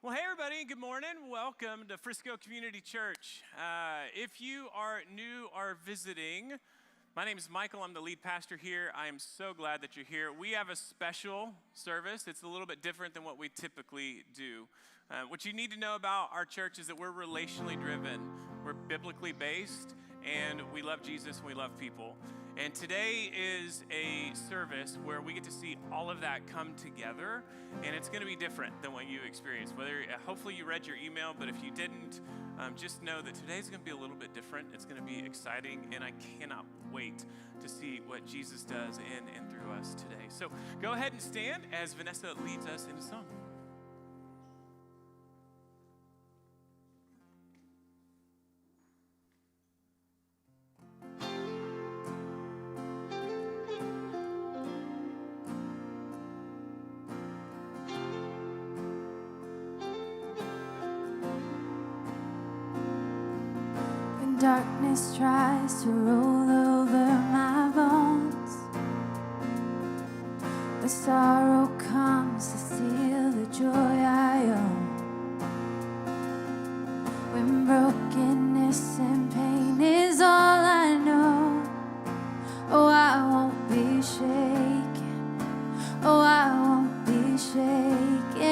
Well, hey everybody, good morning. Welcome to Frisco Community Church. If you are new or visiting, my name is Michael. I'm the lead pastor here. I am so glad that you're here. We have a special service. It's a little bit different than what we typically do. What you need to know about our church is that we're relationally driven. We're biblically based, and we love Jesus and we love people. And today is a service where we get to see all of that come together, and it's going to be different than what you experienced. Hopefully you read your email, but if you didn't, just know that today's going to be a little bit different. It's going to be exciting, and I cannot wait to see what Jesus does in and through us today. So go ahead and stand as Vanessa leads us in a song. Darkness tries to roll over my bones. The sorrow comes to steal the joy I own. When brokenness and pain is all I know, oh, I won't be shaken. Oh, I won't be shaken.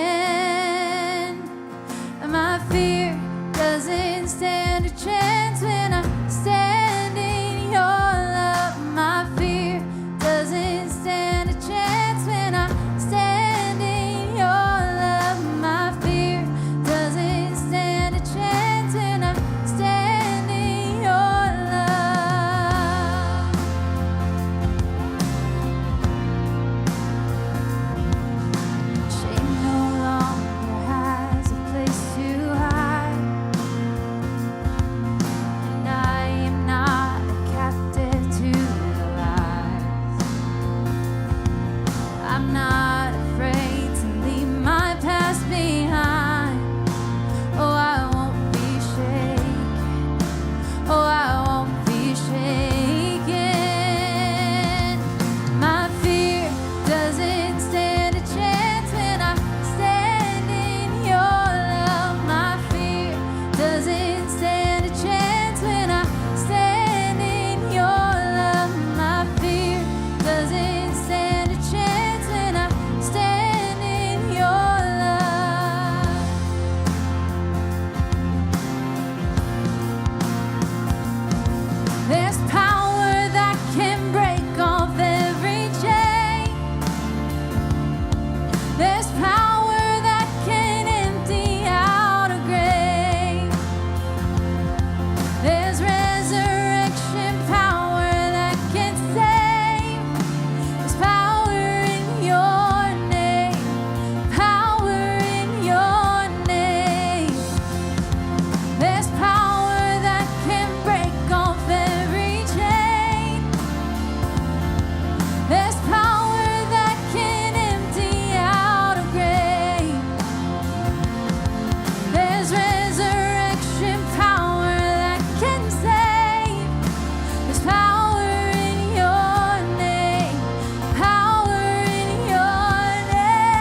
And my fear doesn't stand a chance when I stand in your love. My fear doesn't stand a chance when I stand in your love. My fear doesn't stand a chance when I stand in your love. Shame no longer has a place to hide. And I am not a captive to the lies. I'm not afraid to leave my past behind. Oh, I won't be shaken. Oh, I won't be shaken. My fear doesn't stand a chance when I stand in your love. My fear doesn't stand a chance when I stand in your love. My fear doesn't stand a chance when I stand in your love. There's power that can break off every chain. There's power that can empty out a grave. There's resurrection power that can save. There's power in your name. Power in your name. There's power that can break off every chain. There's power that can empty out a grave. There's resurrection power that can save. There's power in your name. Power in your name.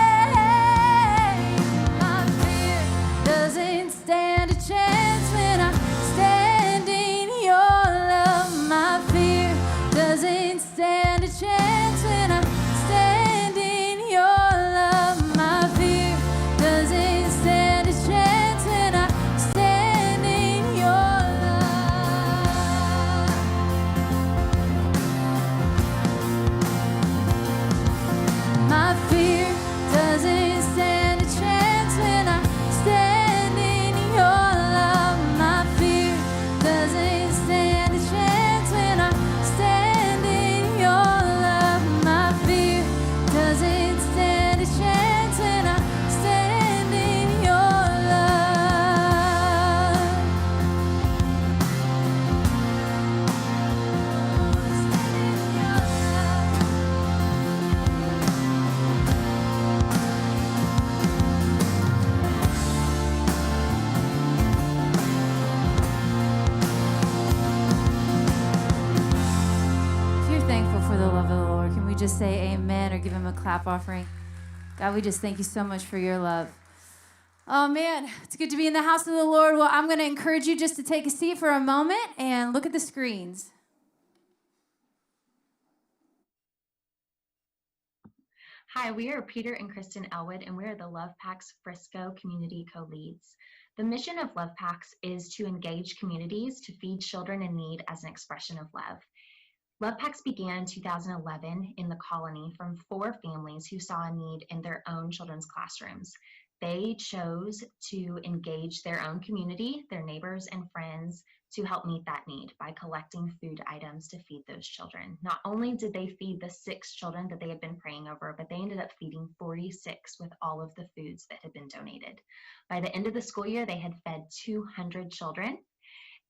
My fear doesn't stand a chance when I stand in your love. My fear doesn't stand a chance when I stand in your love. My fear doesn't stand a chance when I stand in your love. My fear doesn't stand a chance when I stand in your love. My fear doesn't stand a chance when I stand in your love. My fear doesn't stand a chance when I stand in your love. Stand in your love. If you're thankful for the love of the Lord, can we just say amen or give him a clap offering? God, we just thank you so much for your love. Oh man, it's good to be in the house of the Lord. Well, I'm going to encourage you just to take a seat for a moment and look at the screens. Hi, we are Peter and Kristen Elwood, and we are the Lovepacks Frisco Community Co-Leads. The mission of Lovepacks is to engage communities to feed children in need as an expression of love. Lovepacks began in 2011 in the colony from 4 families who saw a need in their own children's classrooms. They chose to engage their own community, their neighbors and friends, to help meet that need by collecting food items to feed those children. Not only did they feed the 6 children that they had been praying over, but they ended up feeding 46 with all of the foods that had been donated. By the end of the school year, they had fed 200 children,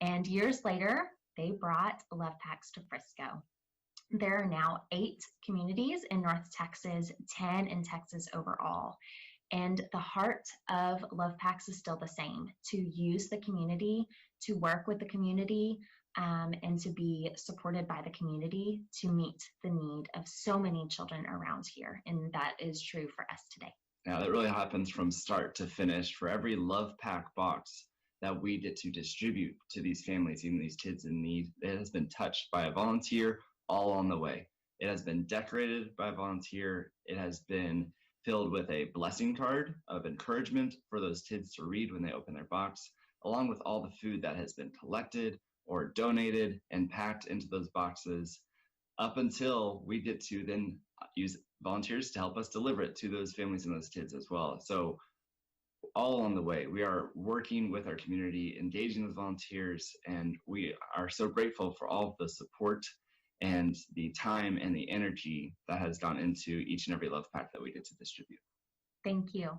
and years later, they brought Lovepacks to Frisco. There are now 8 communities in North Texas, 10 in Texas overall. And the heart of Lovepacks is still the same, to use the community, to work with the community, and to be supported by the community to meet the need of so many children around here. And that is true for us today. Now, that really happens from start to finish. For every Lovepack box that we get to distribute to these families, even these kids in need, it has been touched by a volunteer all on the way. It has been decorated by a volunteer. It has been filled with a blessing card of encouragement for those kids to read when they open their box, along with all the food that has been collected or donated and packed into those boxes, up until we get to then use volunteers to help us deliver it to those families and those kids as well. So all along the way, we are working with our community, engaging with volunteers, and we are so grateful for all of the support and the time and the energy that has gone into each and every Lovepack that we get to distribute. Thank you.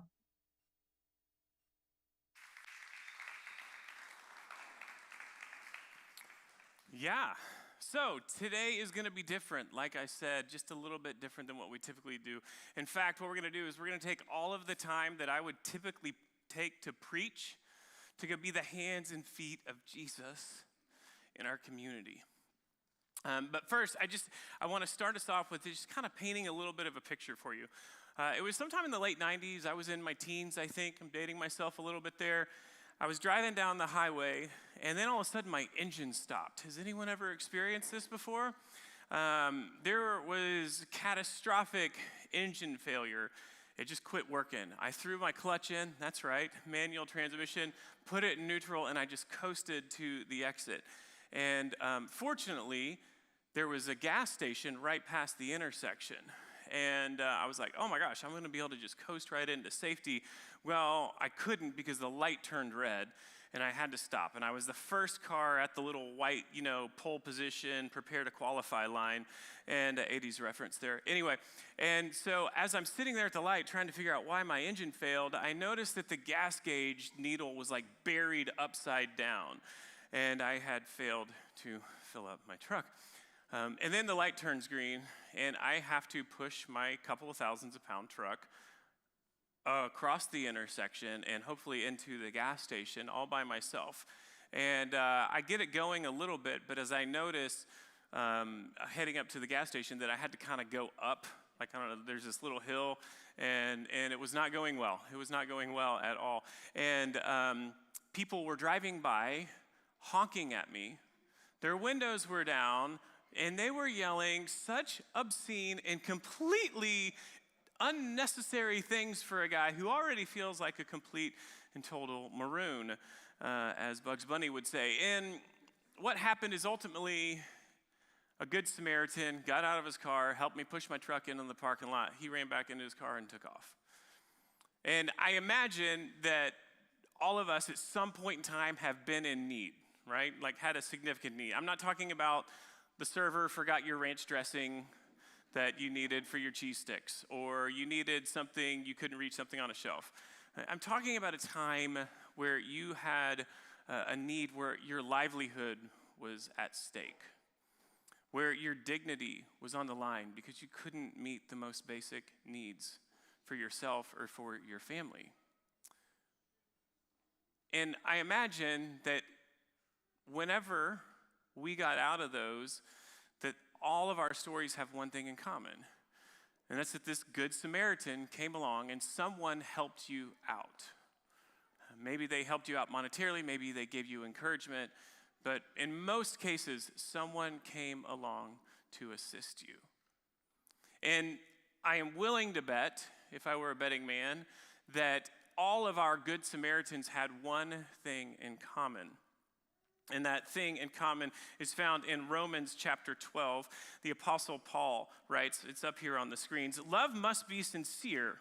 Yeah. So today is going to be different. Like I said, just a little bit different than what we typically do. In fact, what we're going to do is we're going to take all of the time that I would typically take to preach to go be the hands and feet of Jesus in our community. But first, I want to start us off with just kind of painting a little bit of a picture for you. It was sometime in the late 90s. I was in my teens, I think. I'm dating myself a little bit there. I was driving down the highway, and then all of a sudden my engine stopped. Has anyone ever experienced this before? There was catastrophic engine failure. It just quit working. I threw my clutch in, that's right, manual transmission, put it in neutral, and I just coasted to the exit. And fortunately, there was a gas station right past the intersection. And I was like, oh my gosh, I'm going to be able to just coast right into safety. Well, I couldn't because the light turned red, and I had to stop. And I was the first car at the little white, pole position, prepare to qualify line, and 80s reference there. Anyway, and so as I'm sitting there at the light trying to figure out why my engine failed, I noticed that the gas gauge needle was like buried upside down, and I had failed to fill up my truck. And then the light turns green, and I have to push my couple of thousands of pound truck across the intersection and hopefully into the gas station all by myself. And I get it going a little bit, but as I notice heading up to the gas station that I had to kind of go up, like I don't know, there's this little hill, and it was not going well. It was not going well at all. And people were driving by, honking at me. Their windows were down, and they were yelling such obscene and completely unnecessary things for a guy who already feels like a complete and total maroon, as Bugs Bunny would say. And what happened is ultimately a good Samaritan got out of his car, helped me push my truck into the parking lot. He ran back into his car and took off. And I imagine that all of us at some point in time have been in need, right? Like had a significant need. I'm not talking about the server forgot your ranch dressing that you needed for your cheese sticks, or you needed something, you couldn't reach something on a shelf. I'm talking about a time where you had a need where your livelihood was at stake, where your dignity was on the line because you couldn't meet the most basic needs for yourself or for your family. And I imagine that whenever we got out of those, that all of our stories have one thing in common, and that's that this good Samaritan came along and someone helped you out. Maybe they helped you out monetarily, maybe they gave you encouragement, but in most cases, someone came along to assist you. And I am willing to bet, if I were a betting man, that all of our Good Samaritans had one thing in common. And that thing in common is found in Romans chapter 12. The Apostle Paul writes, it's up here on the screens, "Love must be sincere.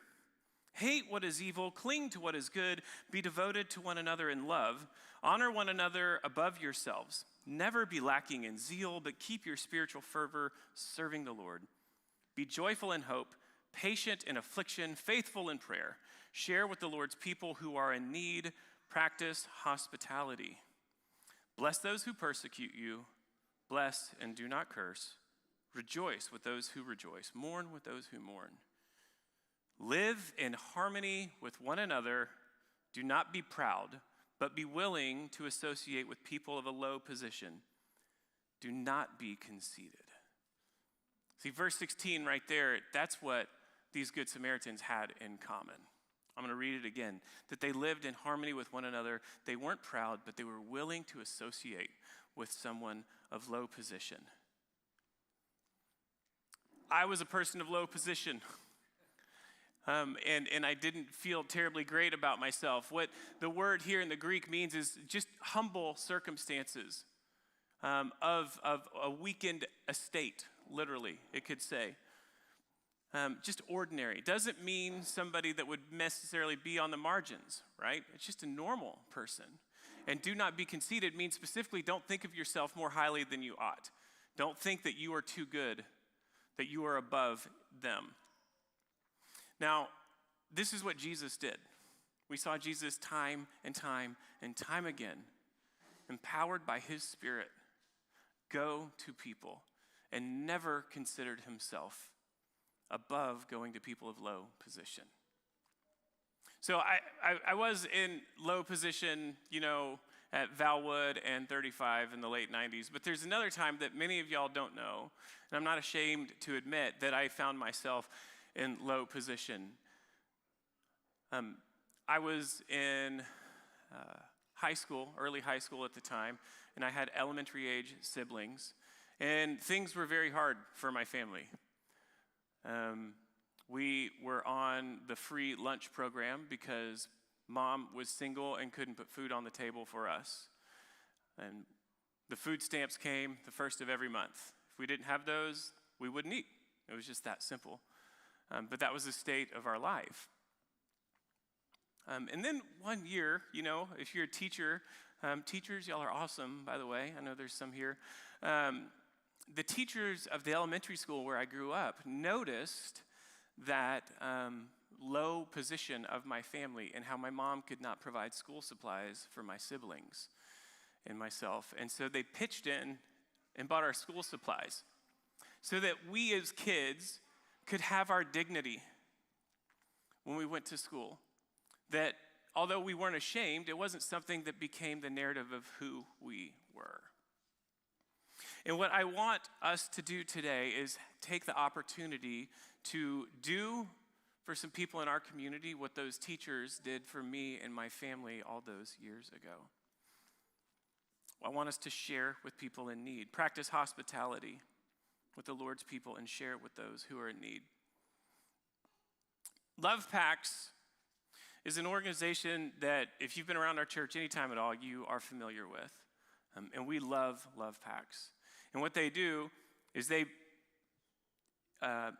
Hate what is evil, cling to what is good, be devoted to one another in love. Honor one another above yourselves. Never be lacking in zeal, but keep your spiritual fervor serving the Lord. Be joyful in hope, patient in affliction, faithful in prayer. Share with the Lord's people who are in need. Practice hospitality. Bless those who persecute you. Bless and do not curse. Rejoice with those who rejoice. Mourn with those who mourn. Live in harmony with one another. Do not be proud, but be willing to associate with people of a low position. Do not be conceited." See, verse 16 right there, that's what these Good Samaritans had in common. I'm going to read it again. That they lived in harmony with one another. They weren't proud, but they were willing to associate with someone of low position. I was a person of low position. And I didn't feel terribly great about myself. What the word here in the Greek means is just humble circumstances of a weakened estate, literally, it could say. Just ordinary. Doesn't mean somebody that would necessarily be on the margins, right? It's just a normal person. And do not be conceited means specifically don't think of yourself more highly than you ought. Don't think that you are too good, that you are above them. Now, this is what Jesus did. We saw Jesus time and time and time again, empowered by his Spirit, go to people and never considered himself above going to people of low position. So I was in low position, at Valwood and 35 in the late 90s, but there's another time that many of y'all don't know, and I'm not ashamed to admit that I found myself in low position. I was in high school, early high school at the time, and I had elementary age siblings, and things were very hard for my family. We were on the free lunch program because mom was single and couldn't put food on the table for us. And the food stamps came the first of every month. If we didn't have those, we wouldn't eat. It was just that simple. But that was the state of our life. And then one year, if you're a teacher, teachers, y'all are awesome, by the way. I know there's some here. The teachers of the elementary school where I grew up noticed that low position of my family and how my mom could not provide school supplies for my siblings and myself. And so they pitched in and bought our school supplies so that we as kids could have our dignity when we went to school. That although we weren't ashamed, it wasn't something that became the narrative of who we were. And what I want us to do today is take the opportunity to do for some people in our community what those teachers did for me and my family all those years ago. I want us to share with people in need, practice hospitality with the Lord's people, and share it with those who are in need. Lovepacks is an organization that, if you've been around our church any time at all, you are familiar with. And we love Lovepacks. And what they do is they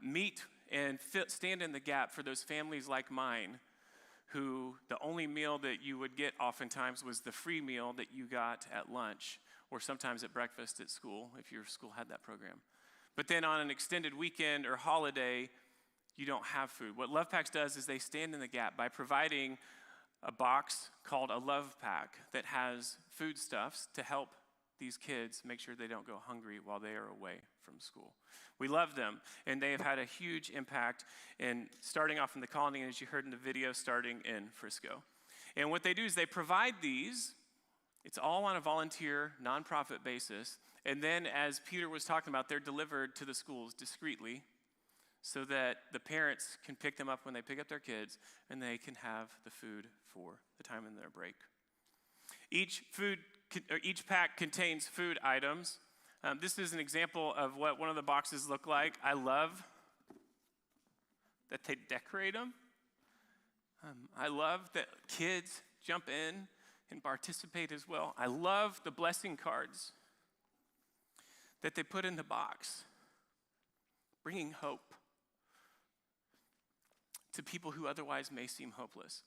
meet and stand in the gap for those families like mine who the only meal that you would get oftentimes was the free meal that you got at lunch or sometimes at breakfast at school, if your school had that program. But then on an extended weekend or holiday, you don't have food. What Lovepacks does is they stand in the gap by providing a box called a Love Pack that has foodstuffs to help these kids make sure they don't go hungry while they are away from school. We love them, and they have had a huge impact in starting off in the colony, and as you heard in the video, starting in Frisco. And what they do is they provide these. It's all on a volunteer, nonprofit basis. And then, as Peter was talking about, they're delivered to the schools discreetly so that the parents can pick them up when they pick up their kids and they can have the food for the time in their break. Each pack contains food items. This is an example of what one of the boxes look like. I love that they decorate them. I love that kids jump in and participate as well. I love the blessing cards that they put in the box, bringing hope to people who otherwise may seem hopeless.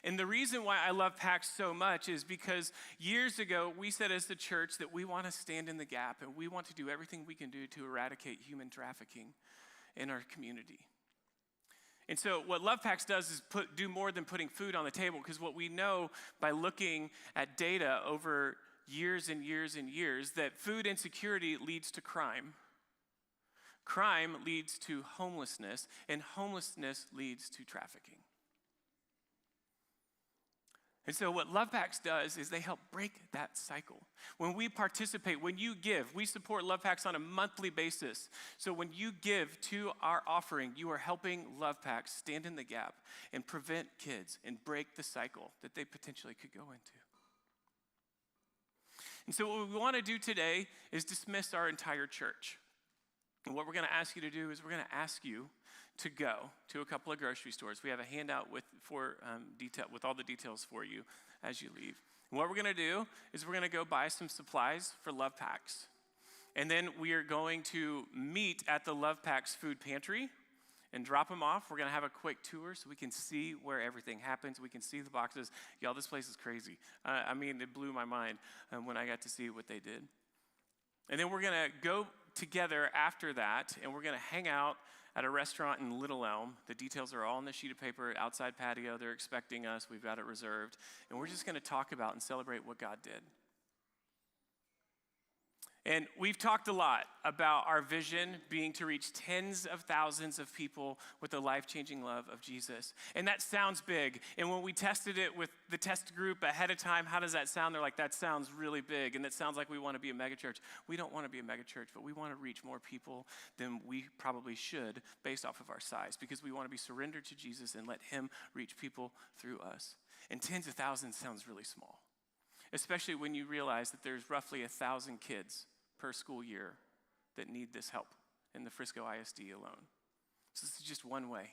And the reason why I love Packs so much is because years ago, we said as the church that we want to stand in the gap and we want to do everything we can do to eradicate human trafficking in our community. And so what Lovepacks does is do more than putting food on the table, because what we know by looking at data over years and years and years, that food insecurity leads to crime. Crime leads to homelessness, and homelessness leads to trafficking. And so what Lovepacks does is they help break that cycle. When we participate, when you give, we support Lovepacks on a monthly basis. So when you give to our offering, you are helping Lovepacks stand in the gap and prevent kids and break the cycle that they potentially could go into. And so what we want to do today is dismiss our entire church. And what we're going to ask you to do is we're going to ask you to go to a couple of grocery stores. We have a handout with all the details for you as you leave. And what we're going to do is we're going to go buy some supplies for Lovepacks. And then we are going to meet at the Lovepacks food pantry and drop them off. We're going to have a quick tour so we can see where everything happens. We can see the boxes. Y'all, this place is crazy. It blew my mind when I got to see what they did. And then we're going to go together after that, and we're going to hang out at a restaurant in Little Elm. The details are all on the sheet of paper, outside patio. They're expecting us. We've got it reserved. And we're just going to talk about and celebrate what God did. And we've talked a lot about our vision being to reach tens of thousands of people with the life-changing love of Jesus. And that sounds big. And when we tested it with the test group ahead of time, how does that sound? They're like, that sounds really big. And that sounds like we want to be a megachurch. We don't want to be a megachurch, but we want to reach more people than we probably should based off of our size, because we want to be surrendered to Jesus and let him reach people through us. And tens of thousands sounds really small, especially when you realize that there's roughly 1,000 kids per school year that need this help in the Frisco ISD alone. So this is just one way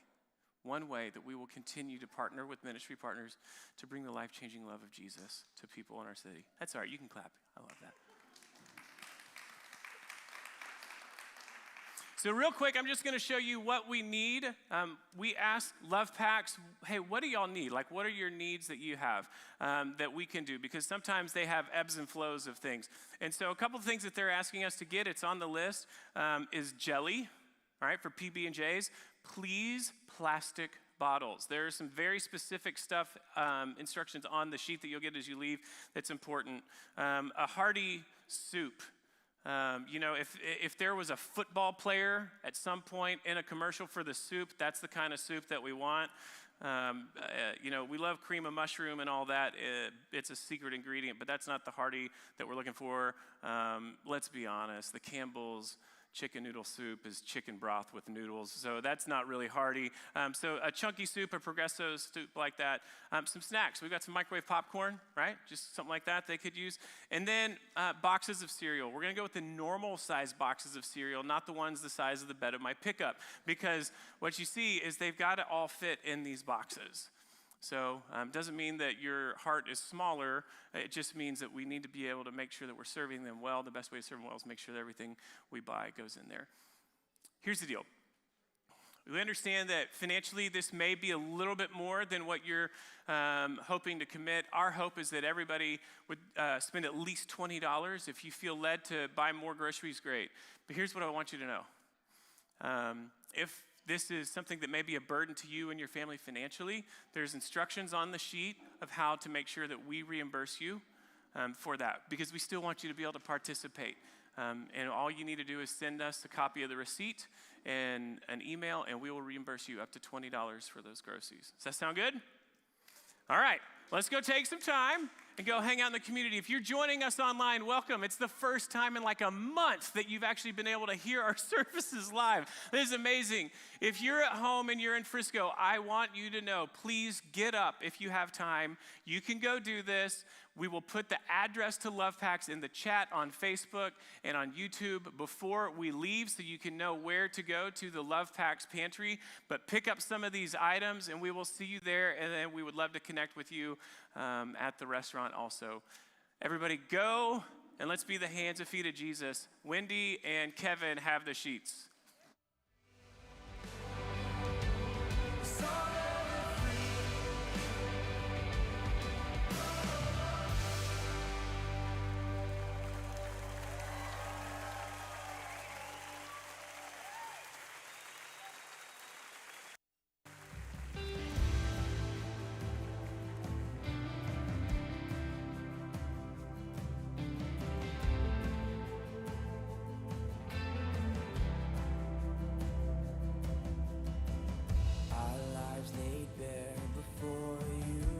that we will continue to partner with ministry partners to bring the life-changing love of Jesus to people in our city. That's all right, you can clap. I love that. So real quick, I'm just going to show you what we need. We asked Lovepacks, hey, what do y'all need? Like, what are your needs that you have that we can do? Because sometimes they have ebbs and flows of things. And so a couple of things that they're asking us to get, it's on the list, is jelly, all right, for PB&Js. Please, plastic bottles. There are some very specific stuff, instructions on the sheet that you'll get as you leave that's important. A hearty soup. If there was a football player at some point in a commercial for the soup, that's the kind of soup that we want. We love cream of mushroom and all that. It's a secret ingredient, but that's not the hearty that we're looking for. Let's be honest, the Campbell's chicken noodle soup is chicken broth with noodles, so that's not really hearty. So a chunky soup, a Progresso soup like that. Some snacks. We've got some microwave popcorn, right? Just something like that they could use. And then boxes of cereal. We're going to go with the normal size boxes of cereal, not the ones the size of the bed of my pickup, because what you see is they've got to all fit in these boxes. So it doesn't mean that your heart is smaller. It just means that we need to be able to make sure that we're serving them well. The best way to serve them well is make sure that everything we buy goes in there. Here's the deal. We understand that financially this may be a little bit more than what you're hoping to commit. Our hope is that everybody would spend at least $20. If you feel led to buy more groceries, great. But here's what I want you to know. If this is something that may be a burden to you and your family financially, there's instructions on the sheet of how to make sure that we reimburse you for that, because we still want you to be able to participate. And all you need to do is send us a copy of the receipt and an email, and we will reimburse you up to $20 for those groceries. Does that sound good? All right, let's go take some time and go hang out in the community. If you're joining us online, welcome. It's the first time in like a month that you've actually been able to hear our services live. This is amazing. If you're at home and you're in Frisco, I want you to know, please get up if you have time. You can go do this. We will put the address to Lovepacks in the chat on Facebook and on YouTube before we leave so you can know where to go to the Lovepacks pantry. But pick up some of these items and we will see you there, and then we would love to connect with you at the restaurant also. Everybody go and let's be the hands and feet of Jesus. Wendy and Kevin have the sheets.